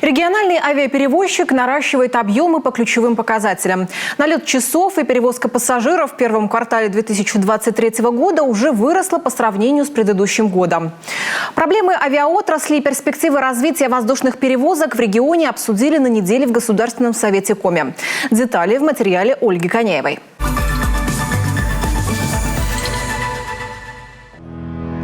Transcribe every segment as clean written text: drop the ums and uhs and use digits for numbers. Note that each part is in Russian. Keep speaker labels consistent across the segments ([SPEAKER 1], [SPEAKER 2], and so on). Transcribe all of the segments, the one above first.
[SPEAKER 1] Региональный авиаперевозчик наращивает объемы по ключевым показателям. Налет часов и перевозка пассажиров в первом квартале 2023 года уже выросла по сравнению с предыдущим годом. Проблемы авиаотрасли и перспективы развития воздушных перевозок в регионе обсудили на неделе в Государственном совете Коми. Детали в материале Ольги Коняевой.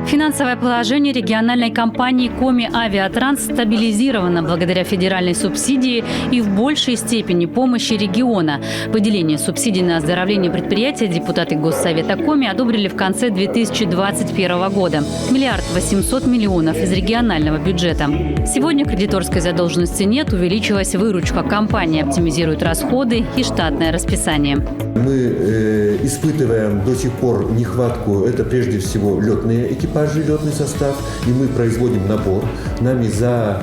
[SPEAKER 2] Финансовое положение региональной компании Коми Авиатранс стабилизировано благодаря федеральной субсидии и в большей степени помощи региона. Выделение субсидий на оздоровление предприятия депутаты Госсовета Коми одобрили в конце 2021 года. 1 800 000 000 из регионального бюджета. Сегодня кредиторской задолженности нет, увеличилась выручка. Компания оптимизирует расходы и штатное расписание.
[SPEAKER 3] Мы испытываем до сих пор нехватку, это прежде всего летные экипажи, летный состав, и мы производим набор. Нами за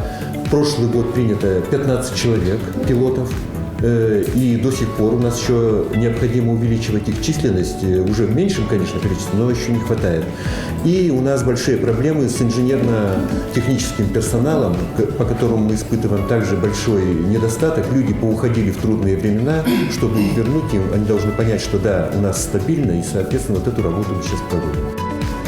[SPEAKER 3] прошлый год принято 15 человек, пилотов, и до сих пор у нас еще необходимо увеличивать их численность, уже в меньшем, конечно, количестве, но еще не хватает. И у нас большие проблемы с инженерно-техническим персоналом, по которому мы испытываем также большой недостаток. Люди поуходили в трудные времена, чтобы их вернуть им, они должны понять, что да, у нас стабильно, и, соответственно, вот эту работу мы сейчас проводим.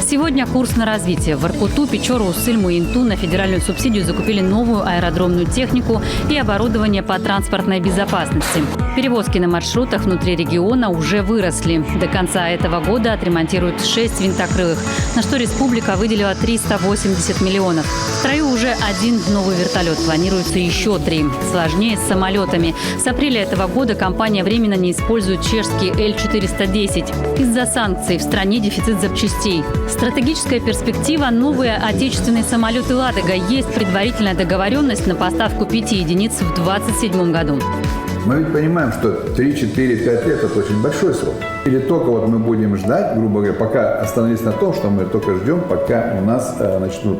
[SPEAKER 2] Сегодня курс на развитие. В Воркуту, Печору, Сыльму и Инту на федеральную субсидию закупили новую аэродромную технику и оборудование по транспортной безопасности. Перевозки на маршрутах внутри региона уже выросли. До конца этого года отремонтируют 6 винтокрылых, на что республика выделила 380 миллионов. В строю уже 1 новый вертолет, планируется еще 3. Сложнее с самолетами. С апреля этого года компания временно не использует чешский Л-410. Из-за санкций в стране дефицит запчастей. Стратегическая перспектива – новые отечественные самолеты «Ладога». Есть предварительная договоренность на поставку 5 единиц в 2027 году.
[SPEAKER 4] Мы ведь понимаем, что 3, 4, 5 лет – это очень большой срок. Или только вот мы будем ждать, грубо говоря, пока остановились на том, что мы только ждем, пока у нас начнут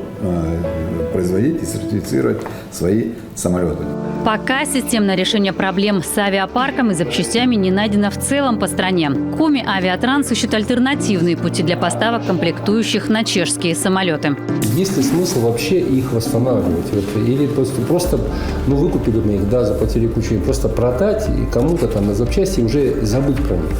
[SPEAKER 4] производить и сертифицировать свои самолеты.
[SPEAKER 2] Пока системное решение проблем с авиапарком и запчастями не найдено в целом по стране. Коми Авиатранс ищет альтернативные пути для поставок комплектующих на чешские самолеты.
[SPEAKER 5] Есть ли смысл вообще их восстанавливать? Или просто выкупили мы их, да, заплатили кучу, и просто продать и кому-то там на запчасти уже забыть про них?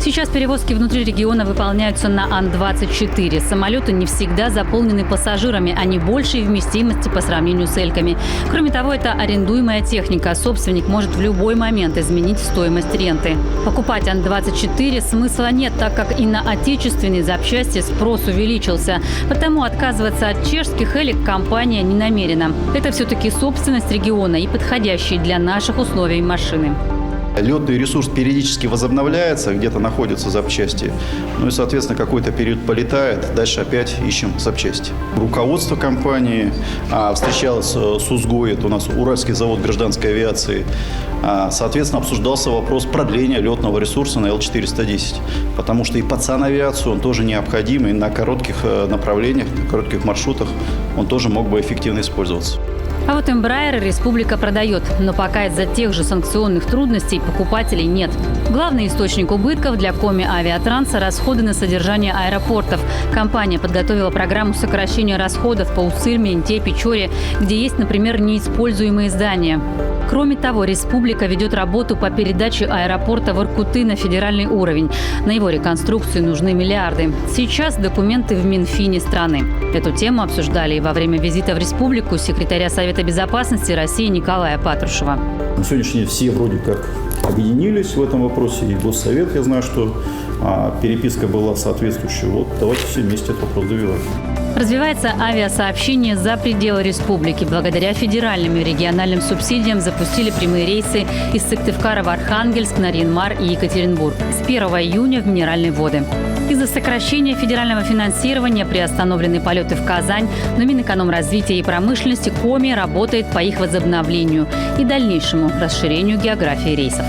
[SPEAKER 2] Сейчас перевозки внутри региона выполняются на Ан-24. Самолеты не всегда заполнены пассажирами, они большей вместимости по сравнению с эльками. Кроме того, это арендуемая техника. Собственник может в любой момент изменить стоимость ренты. Покупать Ан-24 смысла нет, так как и на отечественные запчасти спрос увеличился. Потому отказываться от чешских элек компания не намерена. Это все-таки собственность региона и подходящие для наших условий машины.
[SPEAKER 6] Летный ресурс периодически возобновляется, где-то находятся запчасти. Ну и, соответственно, какой-то период полетает, дальше опять ищем запчасти. Руководство компании встречалось с УЗГО, это у нас Уральский завод гражданской авиации. Соответственно, обсуждался вопрос продления летного ресурса на Л-410. Потому что и под санавиацию он тоже необходим, и на коротких направлениях, на коротких маршрутах он тоже мог бы эффективно использоваться.
[SPEAKER 2] А вот Embraer республика продает, но пока из-за тех же санкционных трудностей покупателей нет. Главный источник убытков для Коми Авиатранса – расходы на содержание аэропортов. Компания подготовила программу сокращения расходов по Усыльме, Инте, Печоре, где есть, например, неиспользуемые здания. Кроме того, республика ведет работу по передаче аэропорта Воркуты на федеральный уровень. На его реконструкцию нужны миллиарды. Сейчас документы в Минфине страны. Эту тему обсуждали и во время визита в республику секретаря Совета безопасности России Николая Патрушева.
[SPEAKER 7] На сегодняшний день все вроде как объединились в этом вопросе. И Госсовет, я знаю, что переписка была соответствующая. Вот давайте все вместе этот вопрос добивать.
[SPEAKER 2] Развивается авиасообщение за пределы республики. Благодаря федеральным и региональным субсидиям запустили прямые рейсы из Сыктывкара в Архангельск, Нарьян-Мар и Екатеринбург. С 1 июня в Минеральные воды. Из-за сокращения федерального финансирования приостановлены полеты в Казань, но Минэкономразвития и промышленности Коми работает по их возобновлению и дальнейшему расширению географии рейсов.